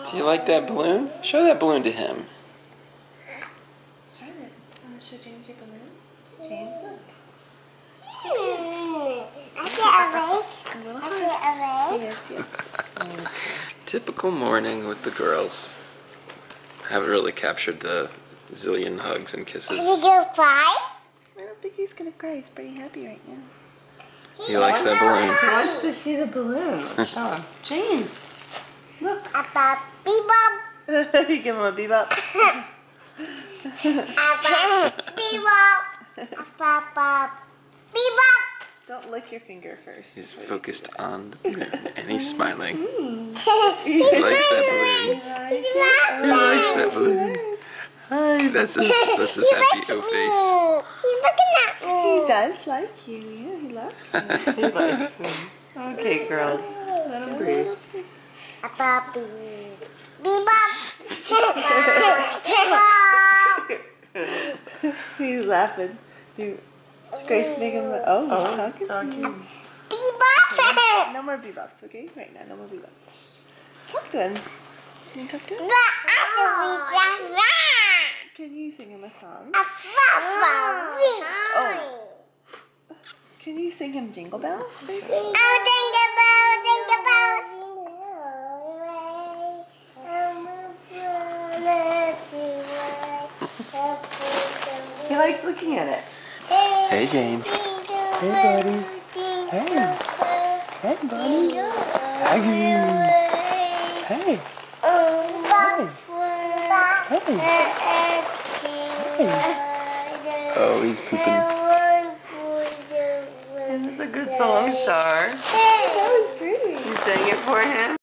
Do you like that balloon? Show that balloon to him. Charlotte, want to show James your balloon? James, look. Yes, yes. Typical morning with the girls. Haven't really captured the zillion hugs and kisses. Is he gonna cry? I don't think he's going to cry. He's pretty happy right now. He likes that balloon. He wants to see the balloon. Show him. James, look. A bebop. You give him a bebop. Bebop. Bebop. Don't lick your finger first. He's focused on the balloon and he's smiling. He likes that balloon. He likes that balloon. Hi, that's his happy O face. He's looking at me. He does like you. Yeah, he loves you. He likes him. Okay, girls. Let him breathe. A puppy. Bebop. Bebop. He's laughing. Grace, make him. Oh, he's talking. Bebop. No more bebops, okay? Right now, no more bebops. Talk to him. Can you talk to him? Can you sing him a song? Oh. Can you sing him Jingle Bells? Baby? Oh, jingle bells, jingle bells. He likes looking at it. Hey, James. Hey, buddy. Hey. Hey, buddy. Huggy. Hey. Oh, he's pooping. This is a good song, Char. That was pretty. You sang it for him?